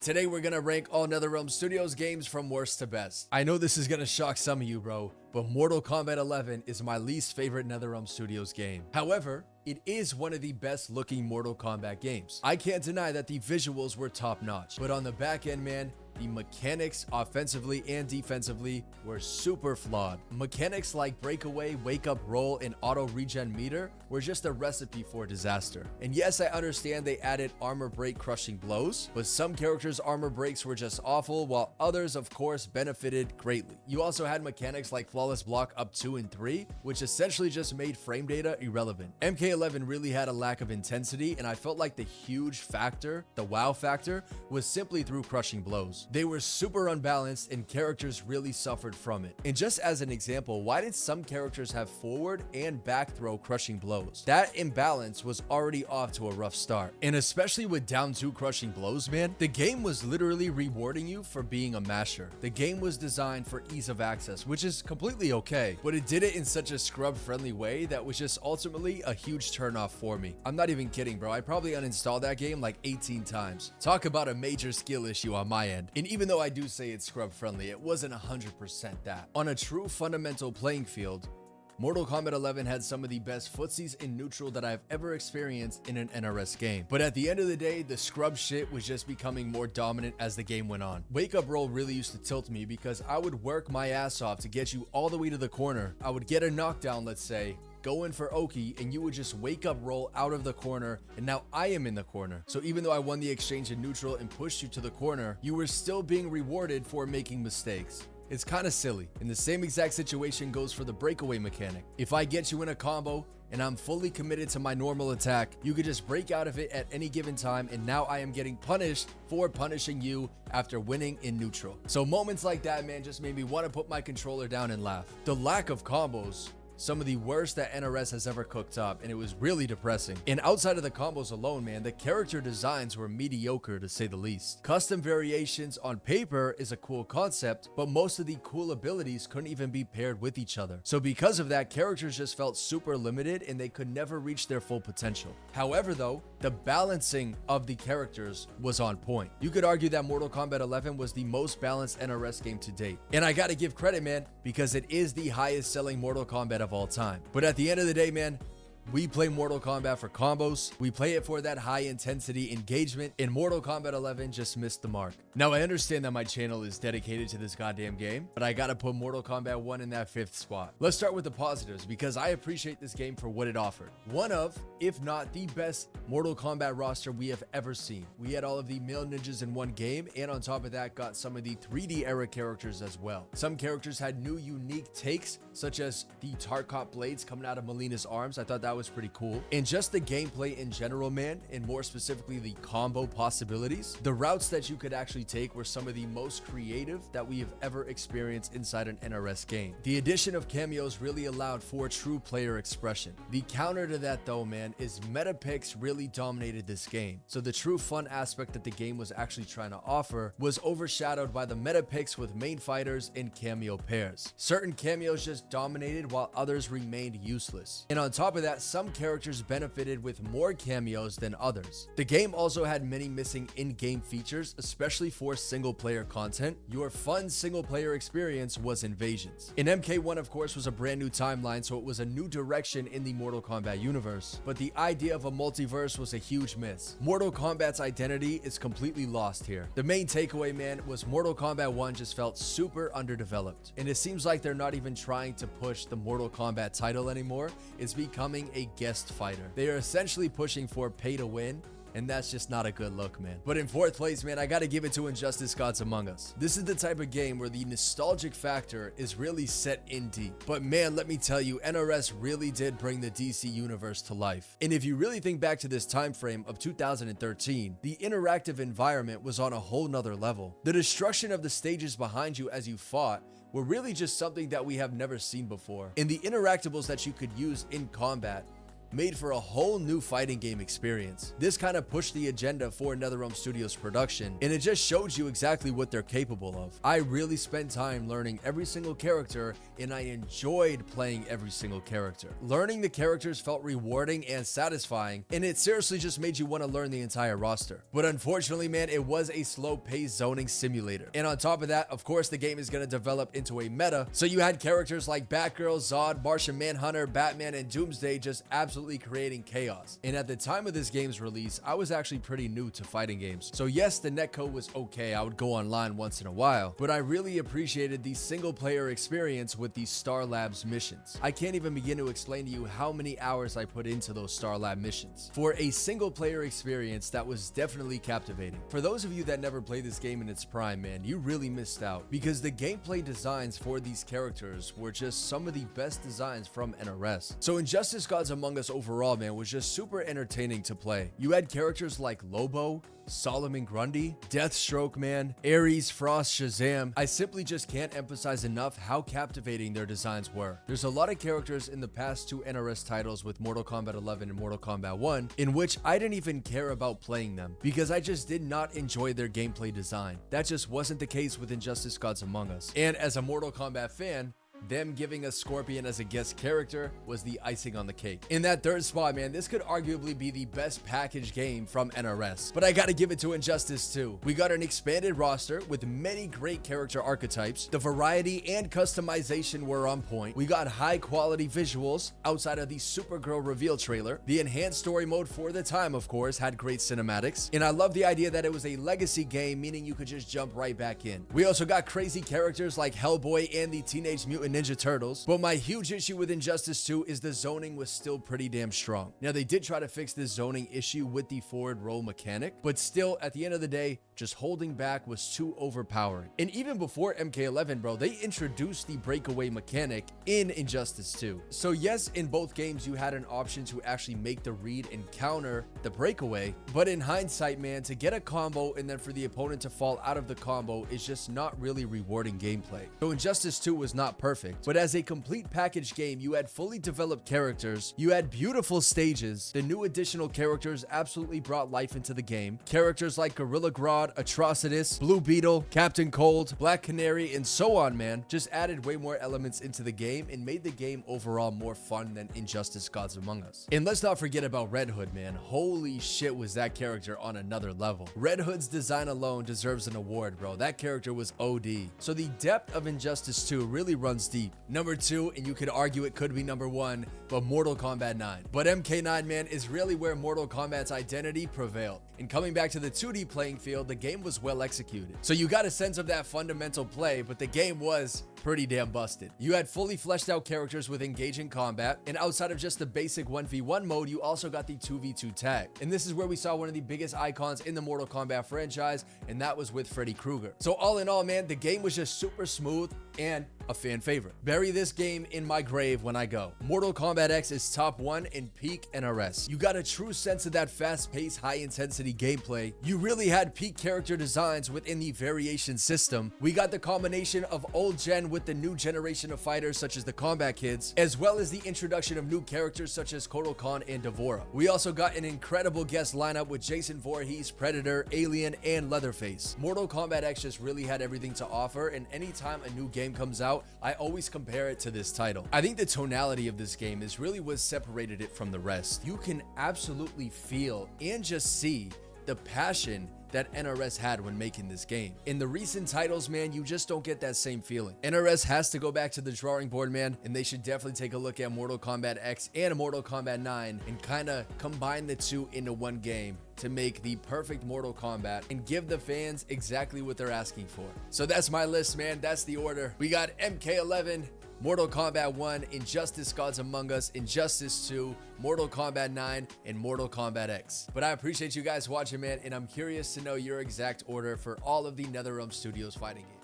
Today we're gonna rank all Netherrealm Studios games from worst to best. I know this is gonna shock some of you, bro, but Mortal Kombat 11 is my least favorite Netherrealm Studios game. However, it is one of the best looking Mortal Kombat games. I can't deny that the visuals were top notch, but on the back end, man, the mechanics offensively and defensively were super flawed. Mechanics like breakaway, wake up, roll, and auto regen meter were just a recipe for disaster. And yes, I understand they added armor break crushing blows, but some characters' armor breaks were just awful, while others, of course, benefited greatly. You also had mechanics like flawless block up 2 and 3, which essentially just made frame data irrelevant. MK11 really had a lack of intensity, and I felt like the huge factor, the wow factor, was simply through crushing blows. They were super unbalanced and characters really suffered from it. And just as an example, why did some characters have forward and back throw crushing blows? That imbalance was already off to a rough start. And especially with down 2 crushing blows, man, the game was literally rewarding you for being a masher. The game was designed for ease of access, which is completely okay, but it did it in such a scrub friendly way that was just ultimately a huge turnoff for me. I'm not even kidding, bro. I probably uninstalled that game like 18 times. Talk about a major skill issue on my end. And even though I do say it's scrub friendly, it wasn't 100% that. On a true fundamental playing field, Mortal Kombat 11 had some of the best footsies in neutral that I've ever experienced in an NRS game. But at the end of the day, the scrub shit was just becoming more dominant as the game went on. Wake up roll really used to tilt me because I would work my ass off to get you all the way to the corner. I would get a knockdown, let's say, go in for Oki, and you would just wake up roll out of the corner, and now I am in the corner. So even though I won the exchange in neutral and pushed you to the corner, you were still being rewarded for making mistakes. It's kind of silly. And the same exact situation goes for the breakaway mechanic. If I get you in a combo and I'm fully committed to my normal attack, you could just break out of it at any given time, and now I am getting punished for punishing you after winning in neutral. So moments like that, man, just made me want to put my controller down and laugh. The lack of combos, some of the worst that NRS has ever cooked up, and it was really depressing. And outside of the combos alone, man, the character designs were mediocre to say the least. Custom variations on paper is a cool concept, but most of the cool abilities couldn't even be paired with each other. So because of that, characters just felt super limited and they could never reach their full potential. However though, the balancing of the characters was on point. You could argue that Mortal Kombat 11 was the most balanced NRS game to date. And I gotta give credit, man, because it is the highest selling Mortal Kombat of all time. But at the end of the day, man, we play Mortal Kombat for combos. We play it for that high intensity engagement, and Mortal Kombat 11 just missed the mark. Now, I understand that my channel is dedicated to this goddamn game, but I gotta put Mortal Kombat 1 in that 5th spot. Let's start with the positives, because I appreciate this game for what it offered. One of, if not the best Mortal Kombat roster we have ever seen. We had all of the male ninjas in one game, and on top of that, got some of the 3D era characters as well. Some characters had new unique takes, such as the Tarkot blades coming out of Melina's arms. I thought that was pretty cool. And just the gameplay in general, man, and more specifically the combo possibilities, the routes that you could actually take were some of the most creative that we have ever experienced inside an NRS game. The addition of cameos really allowed for true player expression. The counter to that though, man, is meta picks really dominated this game. So the true fun aspect that the game was actually trying to offer was overshadowed by the meta picks with main fighters and cameo pairs. Certain cameos just dominated while others remained useless. And on top of that, some characters benefited with more cameos than others. The game also had many missing in-game features, especially for single-player content. Your fun single-player experience was invasions. In MK1, of course, was a brand new timeline, so it was a new direction in the Mortal Kombat universe. But the idea of a multiverse was a huge miss. Mortal Kombat's identity is completely lost here. The main takeaway, man, was Mortal Kombat 1 just felt super underdeveloped. And it seems like they're not even trying to push the Mortal Kombat title anymore. It's becoming a guest fighter. They are essentially pushing for pay to win, and that's just not a good look, man. But in 4th place, man, I gotta give it to Injustice Gods Among Us. This is the type of game where the nostalgic factor is really set in deep. But man, let me tell you, NRS really did bring the DC universe to life. And if you really think back to this time frame of 2013, the interactive environment was on a whole nother level. The destruction of the stages behind you as you fought were really just something that we have never seen before. And the interactables that you could use in combat made for a whole new fighting game experience. This kind of pushed the agenda for Netherrealm Studios production, and it just showed you exactly what they're capable of. I really spent time learning every single character, and I enjoyed playing every single character. Learning the characters felt rewarding and satisfying, and it seriously just made you want to learn the entire roster. But unfortunately, man, it was a slow-paced zoning simulator. And on top of that, of course, the game is going to develop into a meta, so you had characters like Batgirl, Zod, Martian Manhunter, Batman, and Doomsday just absolutely creating chaos. And at the time of this game's release, I was actually pretty new to fighting games. So yes, the netcode was okay, I would go online once in a while, but I really appreciated the single-player experience with these Star Labs missions. I can't even begin to explain to you how many hours I put into those Star Lab missions. For a single-player experience, that was definitely captivating. For those of you that never played this game in its prime, man, you really missed out, because the gameplay designs for these characters were just some of the best designs from NRS. So Injustice Gods Among Us overall, man, was just super entertaining to play. You had characters like Lobo, Solomon Grundy, Deathstroke, man, Ares, Frost, Shazam. I simply just can't emphasize enough how captivating their designs were. There's a lot of characters in the past two NRS titles with Mortal Kombat 11 and Mortal Kombat 1 in which I didn't even care about playing them because I just did not enjoy their gameplay design. That just wasn't the case with Injustice Gods Among Us. And as a Mortal Kombat fan, them giving us Scorpion as a guest character was the icing on the cake. In that third spot, man, this could arguably be the best packaged game from NRS, but I gotta give it to Injustice 2. We got an expanded roster with many great character archetypes. The variety and customization were on point. We got high quality visuals outside of the Supergirl reveal trailer. The enhanced story mode for the time, of course, had great cinematics, and I love the idea that it was a legacy game, meaning you could just jump right back in. We also got crazy characters like Hellboy and the Teenage Mutant Ninja Turtles, but my huge issue with Injustice 2 is the zoning was still pretty damn strong. Now, they did try to fix this zoning issue with the forward roll mechanic, but still, at the end of the day, just holding back was too overpowering. And even before MK11, bro, they introduced the breakaway mechanic in Injustice 2. So yes, in both games, you had an option to actually make the read and counter the breakaway, but in hindsight, man, to get a combo and then for the opponent to fall out of the combo is just not really rewarding gameplay. So Injustice 2 was not perfect, but as a complete package game, you had fully developed characters, you had beautiful stages, the new additional characters absolutely brought life into the game. Characters like Gorilla Grodd, Atrocitus, Blue Beetle, Captain Cold, Black Canary, and so on, man, just added way more elements into the game and made the game overall more fun than Injustice Gods Among Us. And let's not forget about Red Hood, man. Holy shit, was that character on another level. Red Hood's design alone deserves an award, bro. That character was OD. So the depth of Injustice 2 really runs deep. Number 2, and you could argue it could be number 1, but Mortal Kombat 9. But MK9, man, is really where Mortal Kombat's identity prevailed. And coming back to the 2D playing field, the game was well executed. So you got a sense of that fundamental play, but the game was pretty damn busted. You had fully fleshed out characters with engaging combat, and outside of just the basic 1v1 mode, you also got the 2v2 tag. And this is where we saw one of the biggest icons in the Mortal Kombat franchise, and that was with Freddy Krueger. So all in all, man, the game was just super smooth and a fan favorite. Bury this game in my grave when I go. Mortal Kombat X is top 1 in peak NRS. You got a true sense of that fast-paced, high-intensity gameplay. You really had peak character designs within the variation system. We got the combination of old gen with the new generation of fighters such as the Combat Kids, as well as the introduction of new characters such as Kotal Khan and D'Vorah. We also got an incredible guest lineup with Jason Voorhees, Predator, Alien, and Leatherface. Mortal Kombat X just really had everything to offer, and anytime a new game comes out, I always compare it to this title. I think the tonality of this game is really what separated it from the rest. You can absolutely feel and just see the passion that NRS had when making this game. In the recent titles, man, you just don't get that same feeling. NRS has to go back to the drawing board, man, and they should definitely take a look at Mortal Kombat X and Mortal Kombat 9 and kind of combine the two into one game to make the perfect Mortal Kombat and give the fans exactly what they're asking for. So that's my list, man. That's the order. We got MK11, Mortal Kombat 1, Injustice Gods Among Us, Injustice 2, Mortal Kombat 9, and Mortal Kombat X. But I appreciate you guys watching, man, and I'm curious to know your exact order for all of the NetherRealm Studios fighting games.